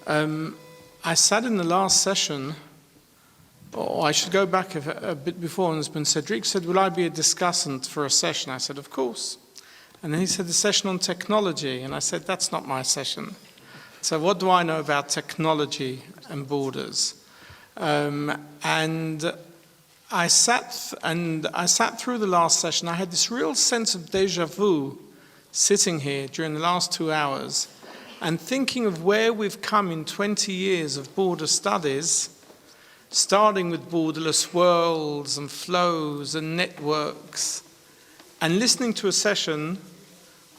I sat in the last session, or I should go back a bit before, and when Cedric said, will I be a discussant for a session? I said, of course. And then he said, the session on technology. And I said, that's not my session. So what do I know about technology and borders? And I sat through the last session. I had this real sense of déjà vu sitting here during the last 2 hours and thinking of where we've come in 20 years of border studies, starting with borderless worlds and flows and networks, and listening to a session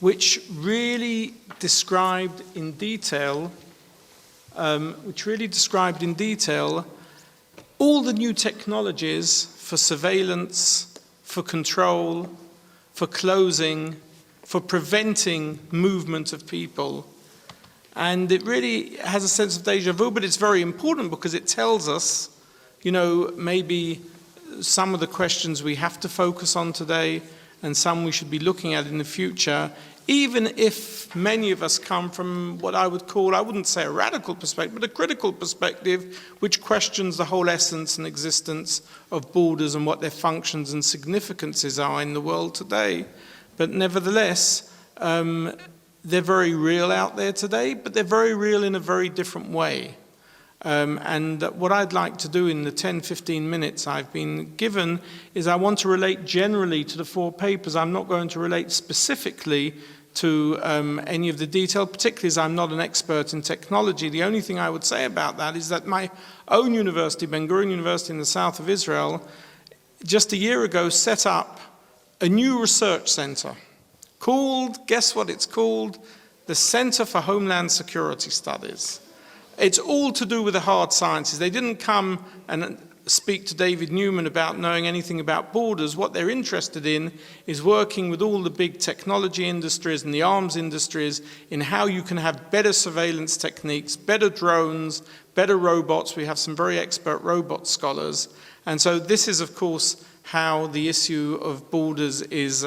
which really described in detail all the new technologies for surveillance, for control, for closing, for preventing movement of people. And it really has a sense of déjà vu, but it's very important because it tells us, you know, maybe some of the questions we have to focus on today and some we should be looking at in the future, even if many of us come from what I would call, I wouldn't say a radical perspective, but a critical perspective, which questions the whole essence and existence of borders and what their functions and significances are in the world today. But nevertheless, they're very real out there today, but they're very real in a very different way. And what I'd like to do in the 10-15 minutes I've been given is I want to relate generally to the 4 papers. I'm not going to relate specifically to any of the detail, particularly as I'm not an expert in technology. The only thing I would say about that is that my own university, Gurion University in the south of Israel, just a year ago set up a new research center called, guess what it's called? The Center for Homeland Security Studies. It's all to do with the hard sciences. They didn't come and speak to David Newman about knowing anything about borders. What they're interested in is working with all the big technology industries and the arms industries in how you can have better surveillance techniques, better drones, better robots. We have some very expert robot scholars. And so this is, of course, how the issue of borders is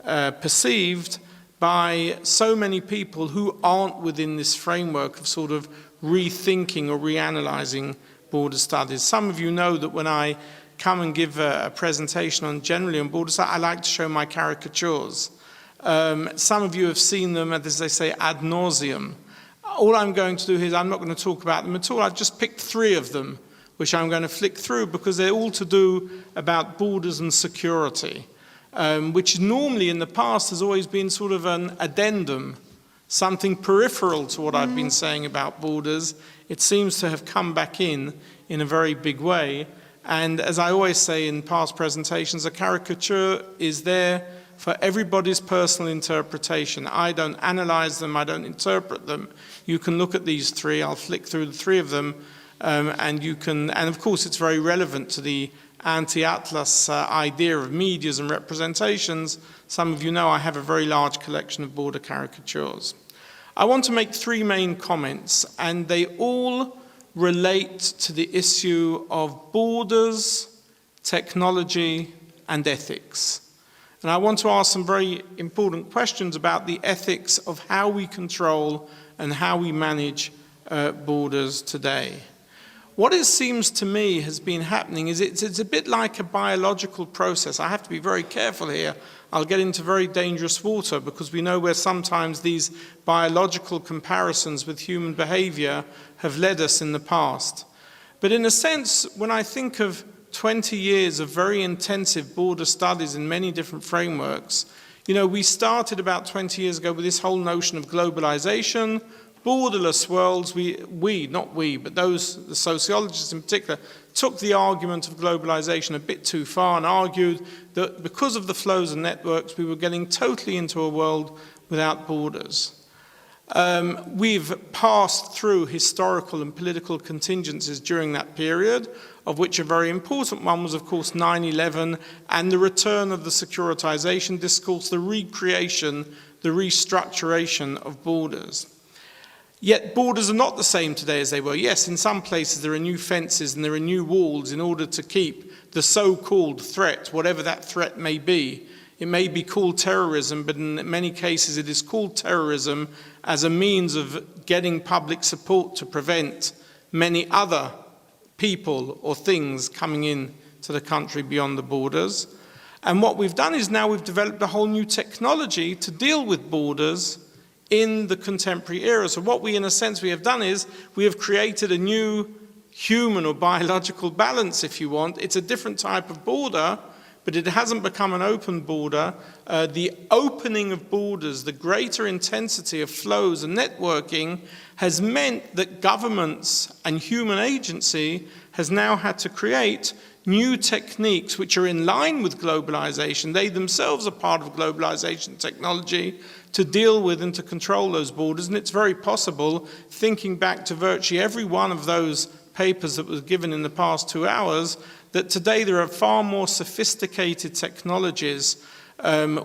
perceived by so many people who aren't within this framework of sort of rethinking or reanalyzing border studies. Some of you know that when I come and give a presentation on generally on border studies, I like to show my caricatures. Some of you have seen them, as they say, ad nauseum. All I'm going to do here is I'm not going to talk about them at all. I've just picked 3 of them, which I'm going to flick through because they're all to do about borders and security. Which normally in the past has always been sort of an addendum, something peripheral to what I've been saying about borders. It seems to have come back in a very big way. And as I always say in past presentations, a caricature is there for everybody's personal interpretation. I don't analyze them, I don't interpret them. You can look at these 3, I'll flick through the 3 of them, and you can, and of course it's very relevant to the anti-Atlas idea of medias and representations. Some of you know I have a very large collection of border caricatures. I want to make 3 main comments, and they all relate to the issue of borders, technology, and ethics. And I want to ask some very important questions about the ethics of how we control and how we manage borders today. What it seems to me has been happening is it's a bit like a biological process. I have to be very careful here. I'll get into very dangerous water because we know where sometimes these biological comparisons with human behavior have led us in the past. But in a sense, when I think of 20 years of very intensive border studies in many different frameworks, you know, we started about 20 years ago with this whole notion of globalization, borderless worlds. Not we, but those, the sociologists in particular, took the argument of globalization a bit too far and argued that because of the flows and networks, we were getting totally into a world without borders. We've passed through historical and political contingencies during that period, of which a very important one was, of course, 9/11 and the return of the securitization discourse, the recreation, the restructuration of borders. Yet borders are not the same today as they were. Yes, in some places there are new fences and there are new walls in order to keep the so-called threat, whatever that threat may be, It may be called terrorism, but in many cases it is called terrorism as a means of getting public support to prevent many other people or things coming in to the country beyond the borders. And what we've done is now we've developed a whole new technology to deal with borders in the contemporary era. So what we, in a sense, we have done is we have created a new human or biological balance, if you want. It's a different type of border, but it hasn't become an open border. The opening of borders, the greater intensity of flows and networking has meant that governments and human agency has now had to create new techniques which are in line with globalization. They themselves are part of globalization technology to deal with and to control those borders. And it's very possible, thinking back to virtually every one of those papers that was given in the past 2 hours, that today there are far more sophisticated technologies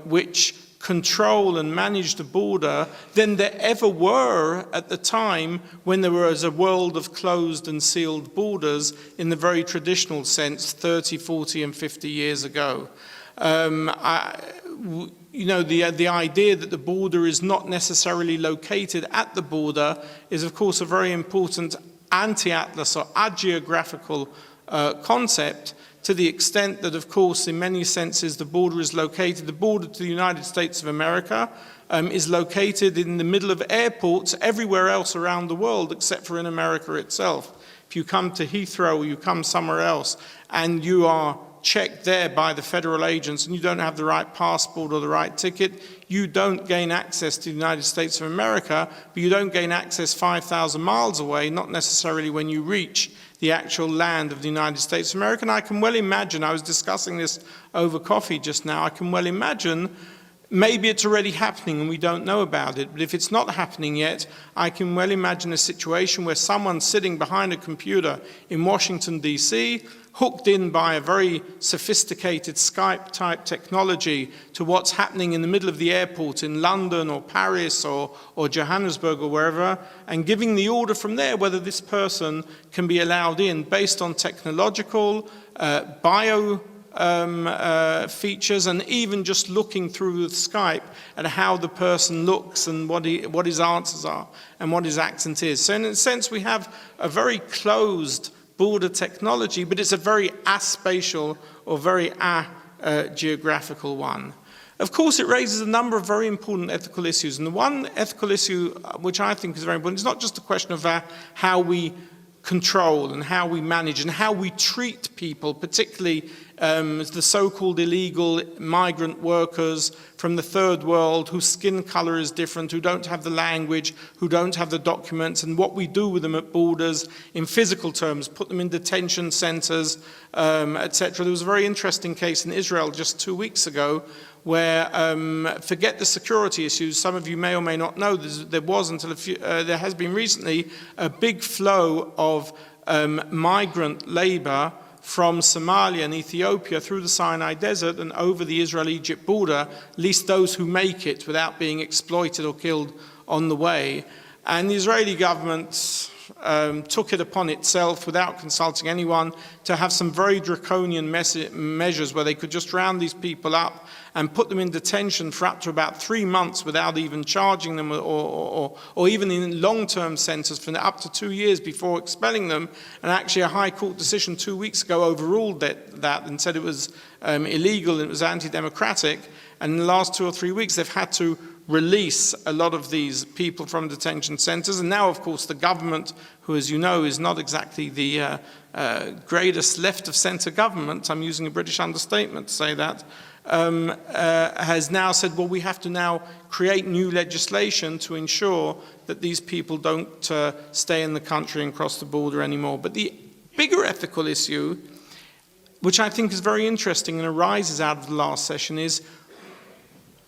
which control and manage the border than there ever were at the time when there was a world of closed and sealed borders in the very traditional sense 30, 40 and 50 years ago. You know, the idea that the border is not necessarily located at the border is of course a very important anti-atlas or ageographical concept, to the extent that, of course, in many senses, the border is located, the border to the United States of America is located in the middle of airports everywhere else around the world except for in America itself. If you come to Heathrow or you come somewhere else and you are checked there by the federal agents and you don't have the right passport or the right ticket, you don't gain access to the United States of America, but you don't gain access 5,000 miles away, not necessarily when you reach the actual land of the United States of America. And I can well imagine, I was discussing this over coffee just now, I can well imagine maybe it's already happening and we don't know about it, but if it's not happening yet, I can well imagine a situation where someone's sitting behind a computer in Washington, D.C., hooked in by a very sophisticated Skype-type technology to what's happening in the middle of the airport in London or Paris or Johannesburg or wherever, and giving the order from there whether this person can be allowed in based on technological, bio features, and even just looking through Skype at how the person looks and what his answers are and what his accent is. So in a sense, we have a very closed border technology, but it's a very aspatial or very geographical one. Of course, it raises a number of very important ethical issues. And the one ethical issue which I think is very important is not just a question of how we control and how we manage and how we treat people, particularly the so-called illegal migrant workers from the third world whose skin color is different, who don't have the language, who don't have the documents, and what we do with them at borders in physical terms, put them in detention centers, etc. There was a very interesting case in Israel just 2 weeks ago where, forget the security issues, some of you may or may not know, there has been recently a big flow of migrant labor from Somalia and Ethiopia through the Sinai Desert and over the Israel-Egypt border, at least those who make it without being exploited or killed on the way. And the Israeli government took it upon itself, without consulting anyone, to have some very draconian measures where they could just round these people up and put them in detention for up to about 3 months without even charging them or even in long-term centers for up to 2 years before expelling them. And actually a High Court decision 2 weeks ago overruled that and said it was illegal and it was anti-democratic. And in the last 2 or 3 weeks, they've had to release a lot of these people from detention centers. And now, of course, the government, who, as you know, is not exactly the greatest left-of-center government, I'm using a British understatement to say that, has now said, well, we have to now create new legislation to ensure that these people don't stay in the country and cross the border anymore. But the bigger ethical issue, which I think is very interesting and arises out of the last session, is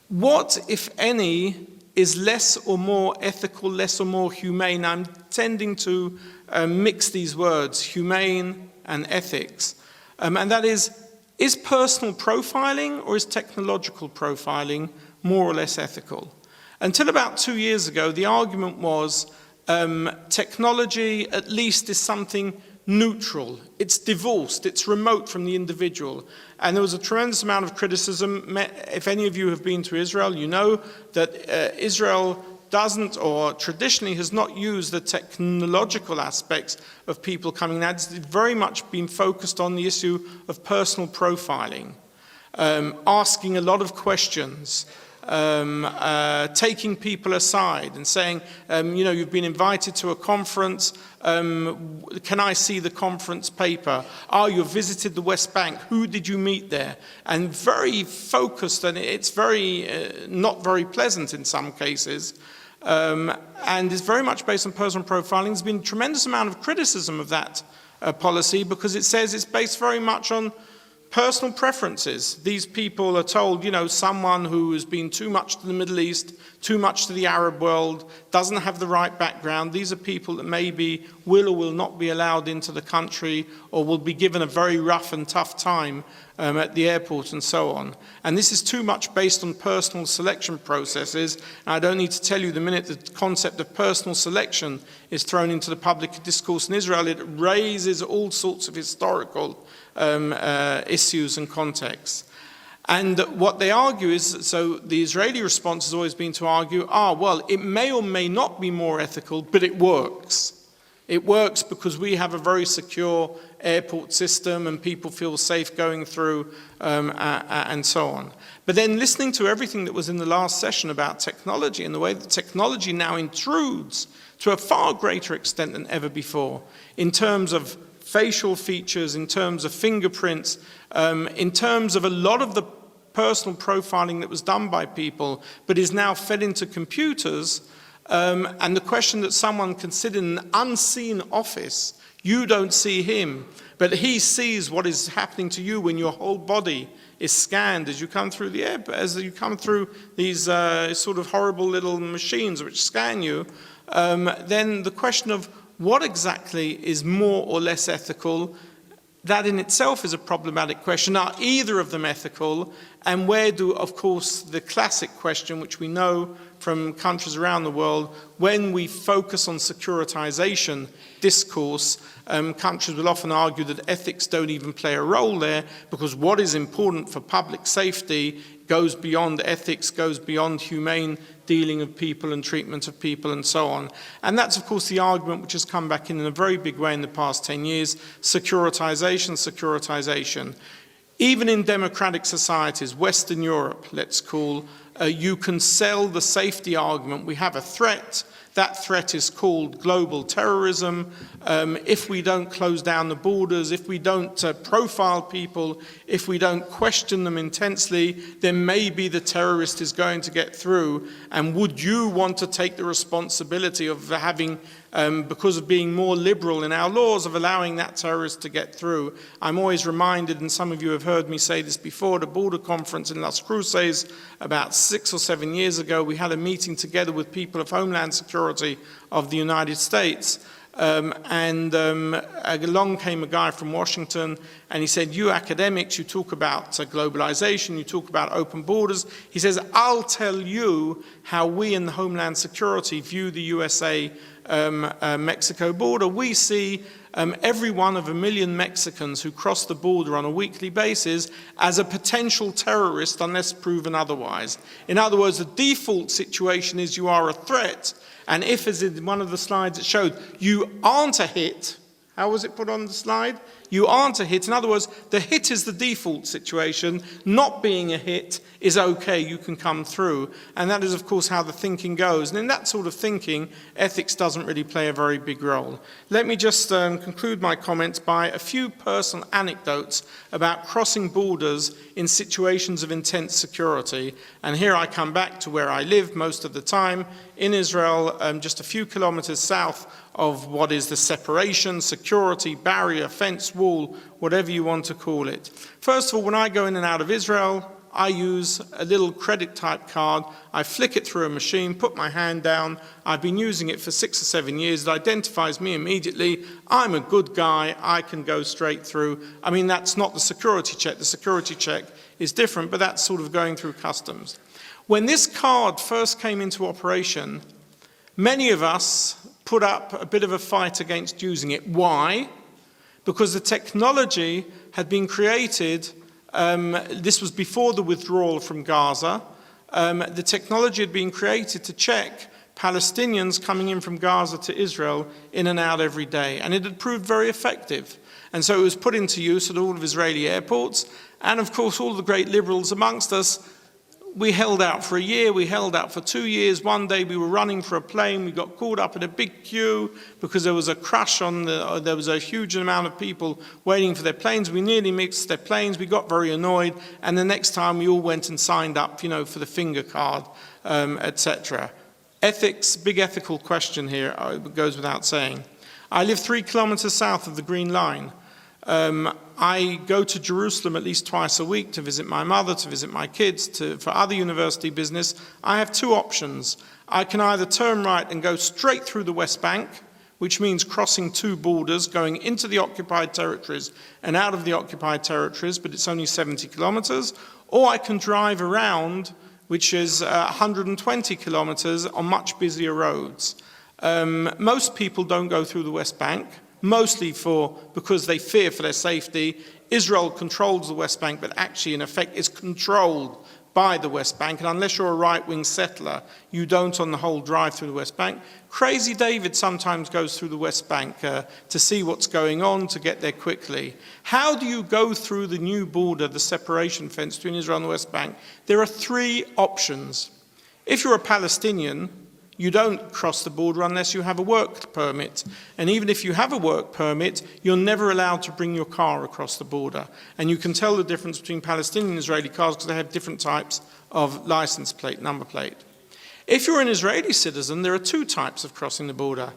what, if any, is less or more ethical, less or more humane? I'm tending to mix these words, humane and ethics. And that is personal profiling or is technological profiling more or less ethical? Until about 2 years ago, the argument was technology at least is something neutral, it's divorced, it's remote from the individual. And there was a tremendous amount of criticism. If any of you have been to Israel, you know that Israel doesn't, or traditionally has not used the technological aspects of people coming out. It's very much been focused on the issue of personal profiling, asking a lot of questions, taking people aside and saying, you've been invited to a conference, can I see the conference paper? Oh, you've visited the West Bank, who did you meet there? And very focused, and it's very, not very pleasant in some cases, and is very much based on personal profiling. There's been a tremendous amount of criticism of that policy because it says it's based very much on personal preferences. These people are told, someone who has been too much to the Middle East, too much to the Arab world, doesn't have the right background. These are people that maybe will or will not be allowed into the country or will be given a very rough and tough time at the airport and so on. And this is too much based on personal selection processes. And I don't need to tell you the minute the concept of personal selection is thrown into the public discourse in Israel, it raises all sorts of historical issues and contexts. And what they argue is, so the Israeli response has always been to argue, well, it may or may not be more ethical, but it works. It works because we have a very secure airport system and people feel safe going through and so on. But then listening to everything that was in the last session about technology and the way that technology now intrudes to a far greater extent than ever before in terms of facial features, in terms of fingerprints, in terms of a lot of the personal profiling that was done by people, but is now fed into computers, and the question that someone can sit in an unseen office, you don't see him, but he sees what is happening to you when your whole body is scanned as you come through the air, as you come through these sort of horrible little machines which scan you, then the question of what exactly is more or less ethical, that in itself is a problematic question. Are either of them ethical? And where do, of course, the classic question, which we know from countries around the world, when we focus on securitization discourse, countries will often argue that ethics don't even play a role there, because what is important for public safety goes beyond ethics, goes beyond humane dealing of people and treatment of people and so on. And that's, of course, the argument which has come back in a very big way in the past 10 years, securitization. Even in democratic societies, Western Europe, let's call, you can sell the safety argument. We have a threat. That threat is called global terrorism. If we don't close down the borders, if we don't profile people, if we don't question them intensely, then maybe the terrorist is going to get through. And would you want to take the responsibility of having, because of being more liberal in our laws, of allowing that terrorist to get through? I'm always reminded, and some of you have heard me say this before, the border conference in Las Cruces about 6 or 7 years ago, we had a meeting together with people of Homeland Security of the United States. Along came a guy from Washington, and he said, you academics, you talk about globalization, you talk about open borders. He says, I'll tell you how we in the Homeland Security view the USA-Mexico border. We see every one of 1 million Mexicans who cross the border on a weekly basis as a potential terrorist unless proven otherwise. In other words, the default situation is you are a threat. And if, as in one of the slides it showed, you aren't a hit, how was it put on the slide? You aren't a hit. In other words, the hit is the default situation. Not being a hit is okay, you can come through. And that is, of course, how the thinking goes. And in that sort of thinking, ethics doesn't really play a very big role. Let me just conclude my comments by a few personal anecdotes about crossing borders in situations of intense security. And here I come back to where I live most of the time, in Israel, just a few kilometers south of what is the separation, security, barrier, fence, wall, whatever you want to call it. First of all, when I go in and out of Israel, I use a little credit type card. I flick it through a machine, put my hand down. I've been using it for 6 or 7 years. It identifies me immediately. I'm a good guy. I can go straight through. I mean, that's not the security check. The security check is different, but that's sort of going through customs. When this card first came into operation, many of us put up a bit of a fight against using it. Why? because the technology had been created, this was before the withdrawal from Gaza, the technology had been created to check Palestinians coming in from Gaza to Israel in and out every day, and it had proved very effective. And so it was put into use at all of Israeli airports, and of course all the great liberals amongst us, we held out for a year, we held out for 2 years. One day we were running for a plane, we got caught up in a big queue because there was a crush there was a huge amount of people waiting for their planes. We nearly missed their planes, we got very annoyed, and the next time we all went and signed up, for the finger card, etc. Ethics, big ethical question here, it goes without saying. I live 3 kilometers south of the Green Line. I go to Jerusalem at least twice a week to visit my mother, to visit my kids, for other university business. I have 2 options. I can either turn right and go straight through the West Bank, which means crossing 2 borders, going into the occupied territories and out of the occupied territories, but it's only 70 kilometers, or I can drive around, which is 120 kilometers on much busier roads. Most people don't go through the West Bank, mostly because they fear for their safety. Israel controls the West Bank, but actually, in effect, is controlled by the West Bank. And unless you're a right-wing settler, you don't, on the whole, drive through the West Bank. Crazy David sometimes goes through the West Bank to see what's going on, to get there quickly. How do you go through the new border, the separation fence between Israel and the West Bank? There are 3 options. If you're a Palestinian, you don't cross the border unless you have a work permit. And even if you have a work permit, you're never allowed to bring your car across the border. And you can tell the difference between Palestinian and Israeli cars because they have different types of license plate, number plate. If you're an Israeli citizen, there are 2 types of crossing the border.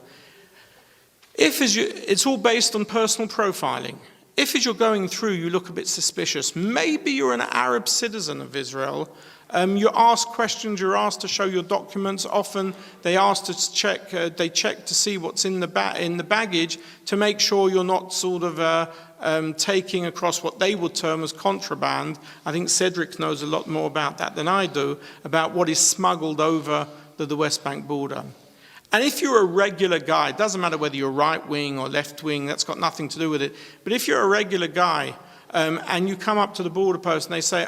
It's all based on personal profiling. If as you're going through, you look a bit suspicious, maybe you're an Arab citizen of Israel, you're asked questions, you're asked to show your documents. Often they ask to check, they check to see what's in the baggage to make sure you're not sort of taking across what they would term as contraband. I think Cedric knows a lot more about that than I do, about what is smuggled over the West Bank border. And if you're a regular guy, it doesn't matter whether you're right-wing or left-wing, that's got nothing to do with it, but if you're a regular guy, and you come up to the border post and they say,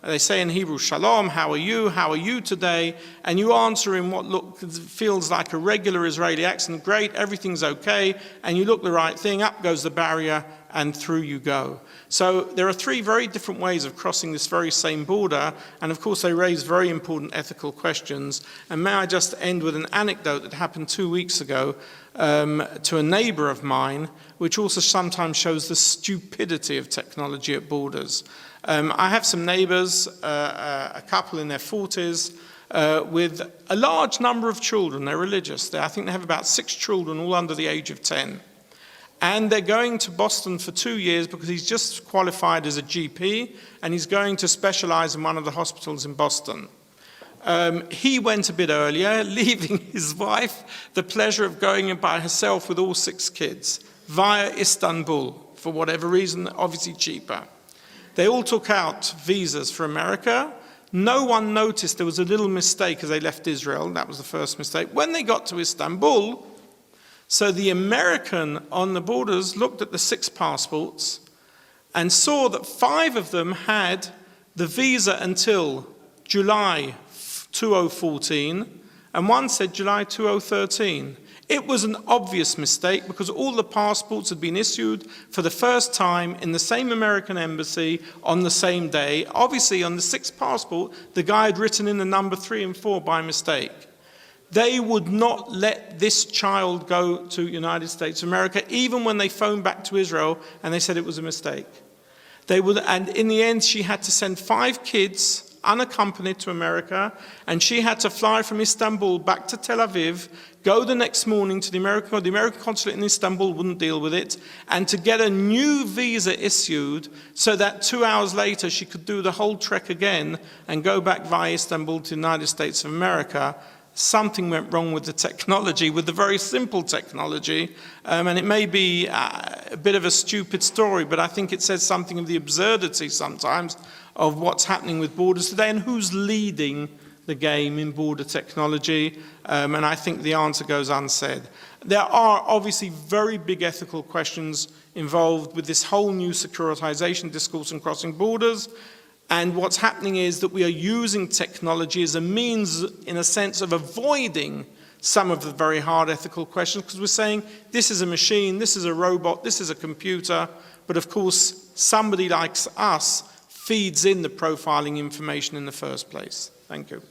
they say in Hebrew, Shalom, how are you today? And you answer in what feels like a regular Israeli accent, great, everything's okay, and you look the right thing, up goes the barrier, and through you go. So there are 3 very different ways of crossing this very same border, and of course they raise very important ethical questions. And may I just end with an anecdote that happened 2 weeks ago to a neighbor of mine, which also sometimes shows the stupidity of technology at borders. I have some neighbors, a couple in their 40s, with a large number of children. They're religious. I think they have about 6 children, all under the age of 10. And they're going to Boston for 2 years because he's just qualified as a GP, and he's going to specialize in one of the hospitals in Boston. He went a bit earlier, leaving his wife the pleasure of going in by herself with all 6 kids via Istanbul, for whatever reason, obviously cheaper. They all took out visas for America. No one noticed there was a little mistake as they left Israel. That was the first mistake. When they got to Istanbul, so the American on the borders looked at the 6 passports and saw that 5 of them had the visa until July 2014, and one said July 2013. It was an obvious mistake because all the passports had been issued for the first time in the same American embassy on the same day. Obviously, on the 6th passport, the guy had written in the number 3 and 4 by mistake. They would not let this child go to United States of America, even when they phoned back to Israel and they said it was a mistake. And in the end, she had to send 5 kids unaccompanied to America, and she had to fly from Istanbul back to Tel Aviv, go the next morning to the American consulate in Istanbul wouldn't deal with it, and to get a new visa issued so that 2 hours later she could do the whole trek again and go back via Istanbul to the United States of America. Something went wrong with the technology, with the very simple technology, and it may be a bit of a stupid story, but I think it says something of the absurdity sometimes of what's happening with borders today and who's leading the game in border technology, and I think the answer goes unsaid. There are obviously very big ethical questions involved with this whole new securitization discourse in crossing borders, and what's happening is that we are using technology as a means, in a sense, of avoiding some of the very hard ethical questions, because we're saying this is a machine, this is a robot, this is a computer, but of course somebody like us feeds in the profiling information in the first place. Thank you.